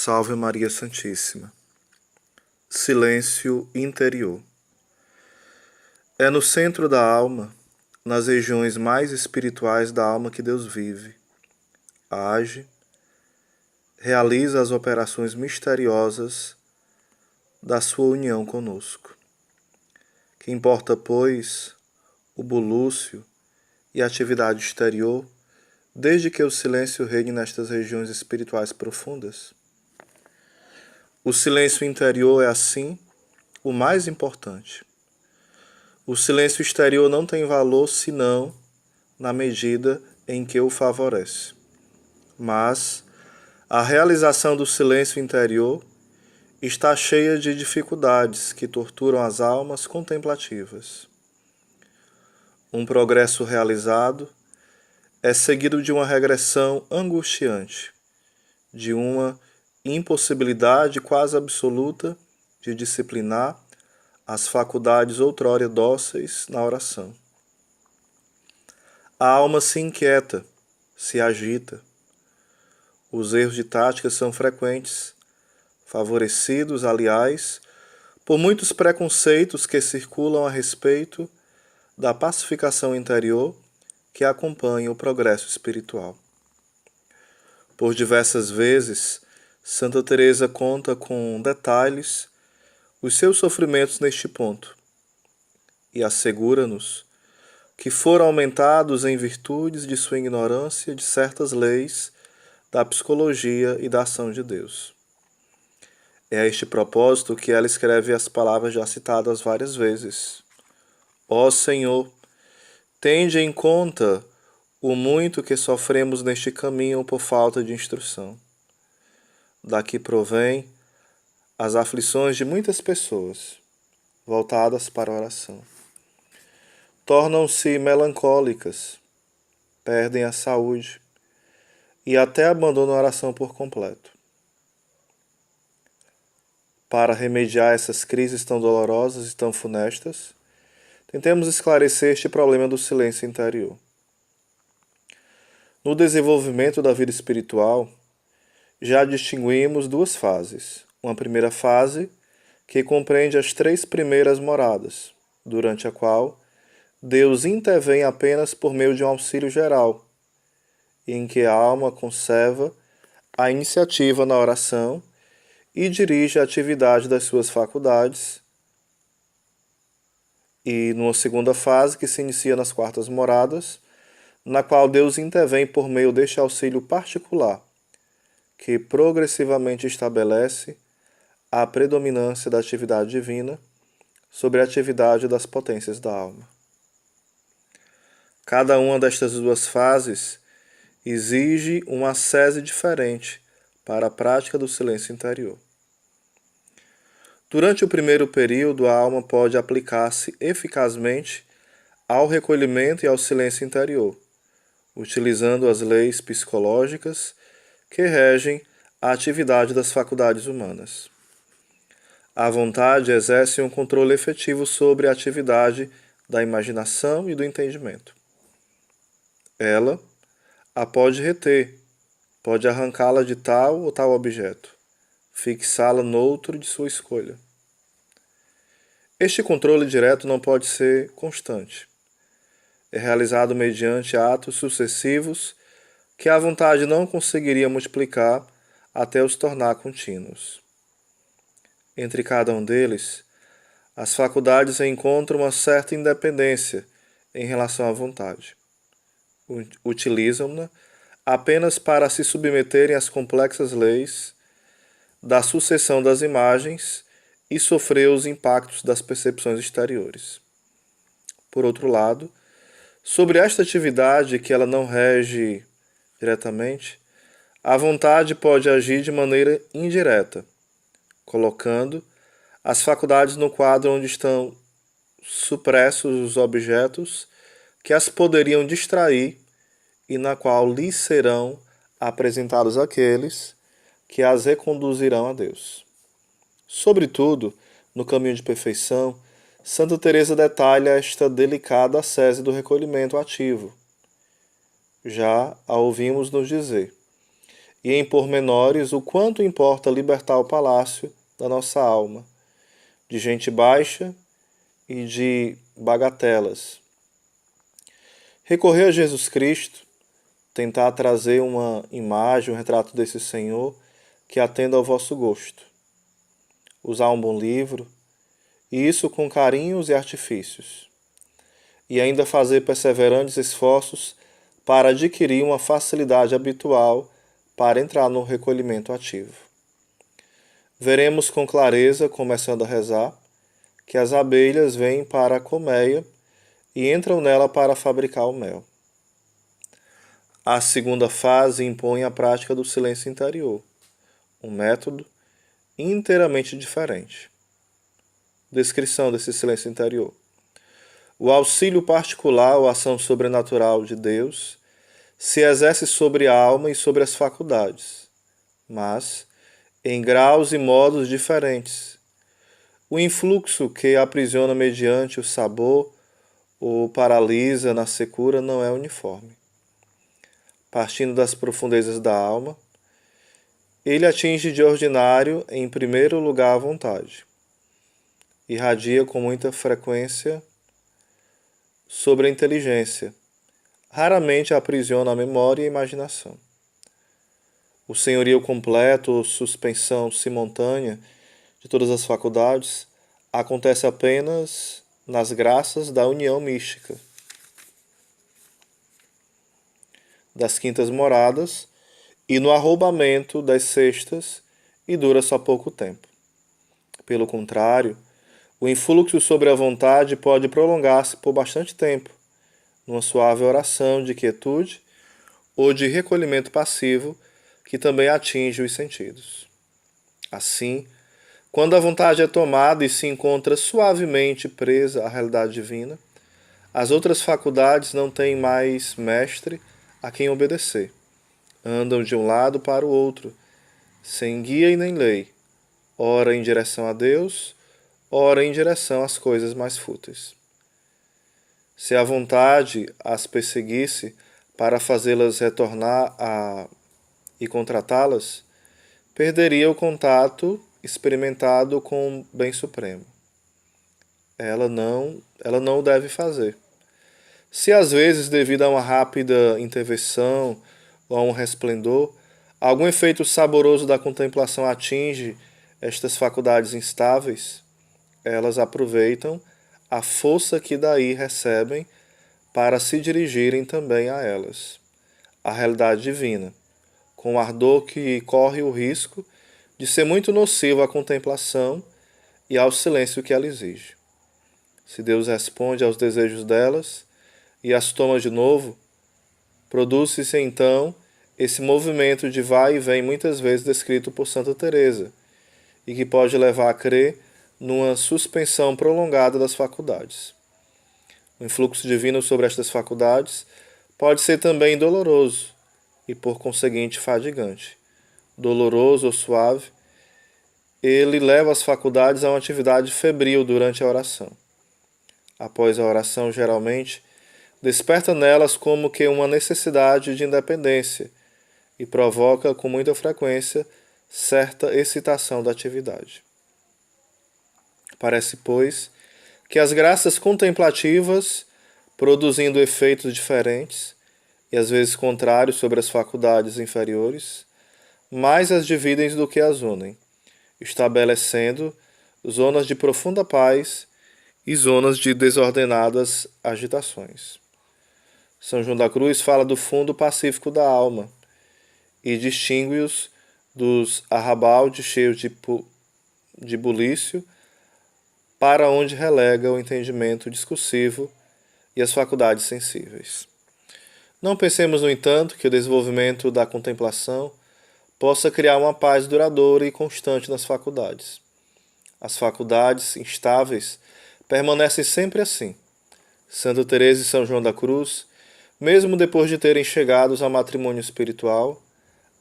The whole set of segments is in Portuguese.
Salve Maria Santíssima. Silêncio interior. É no centro da alma, nas regiões mais espirituais da alma que Deus vive, age, realiza as operações misteriosas da sua união conosco. Que importa, pois, o bulúcio e a atividade exterior, desde que o silêncio reine nestas regiões espirituais profundas? O silêncio interior é, assim, o mais importante. O silêncio exterior não tem valor senão na medida em que o favorece. Mas a realização do silêncio interior está cheia de dificuldades que torturam as almas contemplativas. Um progresso realizado é seguido de uma regressão angustiante, de uma impossibilidade quase absoluta de disciplinar as faculdades outrora dóceis na oração. A alma se inquieta, se agita. Os erros de tática são frequentes, favorecidos, aliás, por muitos preconceitos que circulam a respeito da pacificação interior que acompanha o progresso espiritual. Por diversas vezes, Santa Teresa conta com detalhes os seus sofrimentos neste ponto e assegura-nos que foram aumentados em virtude de sua ignorância de certas leis da psicologia e da ação de Deus. É a este propósito que ela escreve as palavras já citadas várias vezes. Ó Senhor, tende em conta o muito que sofremos neste caminho por falta de instrução. Daqui provém as aflições de muitas pessoas, voltadas para a oração. Tornam-se melancólicas, perdem a saúde e até abandonam a oração por completo. Para remediar essas crises tão dolorosas e tão funestas, tentemos esclarecer este problema do silêncio interior. No desenvolvimento da vida espiritual, já distinguimos duas fases. Uma primeira fase, que compreende as 3 primeiras moradas, durante a qual Deus intervém apenas por meio de um auxílio geral, em que a alma conserva a iniciativa na oração e dirige a atividade das suas faculdades. E numa segunda fase, que se inicia nas 4º moradas, na qual Deus intervém por meio deste auxílio particular, que progressivamente estabelece a predominância da atividade divina sobre a atividade das potências da alma. Cada uma destas 2 fases exige uma ascese diferente para a prática do silêncio interior. Durante o primeiro período, a alma pode aplicar-se eficazmente ao recolhimento e ao silêncio interior, utilizando as leis psicológicas que regem a atividade das faculdades humanas. A vontade exerce um controle efetivo sobre a atividade da imaginação e do entendimento. Ela a pode reter, pode arrancá-la de tal ou tal objeto, fixá-la noutro de sua escolha. Este controle direto não pode ser constante. É realizado mediante atos sucessivos que a vontade não conseguiria multiplicar até os tornar contínuos. Entre cada um deles, as faculdades encontram uma certa independência em relação à vontade. Utilizam-na apenas para se submeterem às complexas leis da sucessão das imagens e sofrer os impactos das percepções exteriores. Por outro lado, sobre esta atividade que ela não rege diretamente, a vontade pode agir de maneira indireta, colocando as faculdades no quadro onde estão supressos os objetos que as poderiam distrair e na qual lhes serão apresentados aqueles que as reconduzirão a Deus. Sobretudo, no caminho de perfeição, Santa Teresa detalha esta delicada ascese do recolhimento ativo. Já a ouvimos nos dizer: e em pormenores o quanto importa libertar o palácio da nossa alma, de gente baixa e de bagatelas. Recorrer a Jesus Cristo, tentar trazer uma imagem, um retrato desse Senhor que atenda ao vosso gosto. Usar um bom livro, e isso com carinhos e artifícios. E ainda fazer perseverantes esforços para adquirir uma facilidade habitual para entrar no recolhimento ativo. Veremos com clareza, começando a rezar, que as abelhas vêm para a colmeia e entram nela para fabricar o mel. A segunda fase impõe a prática do silêncio interior, um método inteiramente diferente. Descrição desse silêncio interior. O auxílio particular ou ação sobrenatural de Deus se exerce sobre a alma e sobre as faculdades, mas em graus e modos diferentes. O influxo que aprisiona mediante o sabor ou paralisa na secura não é uniforme. Partindo das profundezas da alma, ele atinge de ordinário, em primeiro lugar, a vontade. Irradia com muita frequência sobre a inteligência. Raramente aprisiona a memória e a imaginação. O senhorio completo ou suspensão simultânea de todas as faculdades acontece apenas nas graças da união mística, das quintas moradas e no arroubamento das sextas, e dura só pouco tempo. Pelo contrário, o influxo sobre a vontade pode prolongar-se por bastante tempo, numa suave oração de quietude ou de recolhimento passivo que também atinge os sentidos. Assim, quando a vontade é tomada e se encontra suavemente presa à realidade divina, as outras faculdades não têm mais mestre a quem obedecer. Andam de um lado para o outro, sem guia e nem lei, ora em direção a Deus, ora em direção às coisas mais fúteis. Se a vontade as perseguisse para fazê-las retornar e contratá-las, perderia o contato experimentado com o bem supremo. Ela não o deve fazer. Se às vezes, devido a uma rápida intervenção ou a um resplendor, algum efeito saboroso da contemplação atinge estas faculdades instáveis, elas aproveitam a força que daí recebem para se dirigirem também a elas, a realidade divina, com o ardor que corre o risco de ser muito nocivo à contemplação e ao silêncio que ela exige. Se Deus responde aos desejos delas e as toma de novo, produz-se então esse movimento de vai e vem muitas vezes descrito por Santa Teresa, e que pode levar a crer numa suspensão prolongada das faculdades. O influxo divino sobre estas faculdades pode ser também doloroso e, por conseguinte, fadigante. Doloroso ou suave, ele leva as faculdades a uma atividade febril durante a oração. Após a oração, geralmente, desperta nelas como que uma necessidade de independência e provoca com muita frequência certa excitação da atividade. Parece, pois, que as graças contemplativas, produzindo efeitos diferentes e às vezes contrários sobre as faculdades inferiores, mais as dividem do que as unem, estabelecendo zonas de profunda paz e zonas de desordenadas agitações. São João da Cruz fala do fundo pacífico da alma e distingue-os dos arrabaldes cheios de bulício, para onde relega o entendimento discursivo e as faculdades sensíveis. Não pensemos, no entanto, que o desenvolvimento da contemplação possa criar uma paz duradoura e constante nas faculdades. As faculdades instáveis permanecem sempre assim. Santa Teresa e São João da Cruz, mesmo depois de terem chegado ao matrimônio espiritual,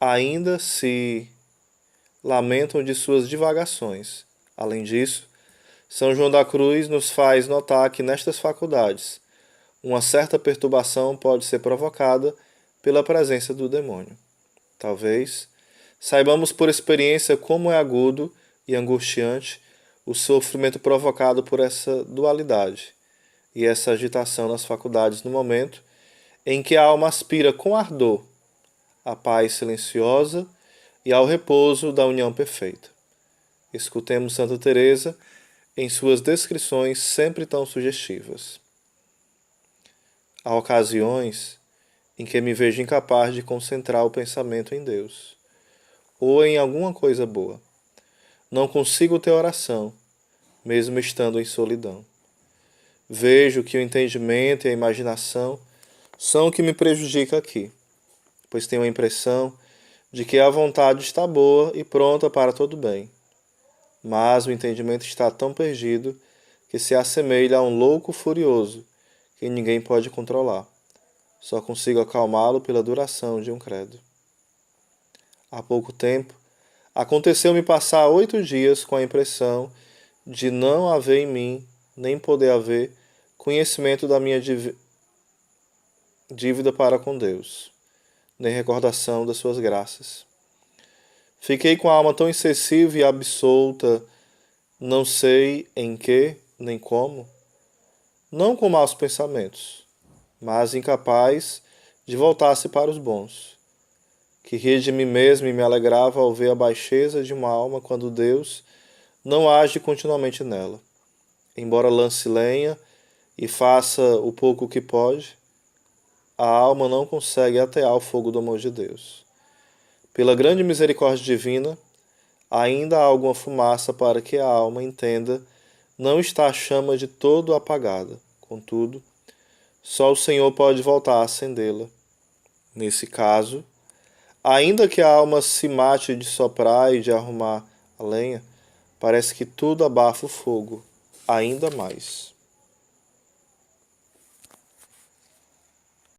ainda se lamentam de suas divagações. Além disso, São João da Cruz nos faz notar que nestas faculdades uma certa perturbação pode ser provocada pela presença do demônio. Talvez saibamos por experiência como é agudo e angustiante o sofrimento provocado por essa dualidade e essa agitação nas faculdades no momento em que a alma aspira com ardor à paz silenciosa e ao repouso da união perfeita. Escutemos Santa Teresa em suas descrições sempre tão sugestivas. Há ocasiões em que me vejo incapaz de concentrar o pensamento em Deus ou em alguma coisa boa. Não consigo ter oração, mesmo estando em solidão. Vejo que o entendimento e a imaginação são o que me prejudica aqui, pois tenho a impressão de que a vontade está boa e pronta para todo bem. Mas o entendimento está tão perdido que se assemelha a um louco furioso que ninguém pode controlar. Só consigo acalmá-lo pela duração de um credo. Há pouco tempo, aconteceu-me passar 8 dias com a impressão de não haver em mim, nem poder haver, conhecimento da minha dívida para com Deus, nem recordação das suas graças. Fiquei com a alma tão excessiva e absolta, não sei em que, nem como, não com maus pensamentos, mas incapaz de voltar-se para os bons, que ria de mim mesmo e me alegrava ao ver a baixeza de uma alma quando Deus não age continuamente nela. Embora lance lenha e faça o pouco que pode, a alma não consegue atear o fogo do amor de Deus. Pela grande misericórdia divina, ainda há alguma fumaça para que a alma entenda não está a chama de todo apagada. Contudo, só o Senhor pode voltar a acendê-la. Nesse caso, ainda que a alma se mate de soprar e de arrumar a lenha, parece que tudo abafa o fogo, ainda mais.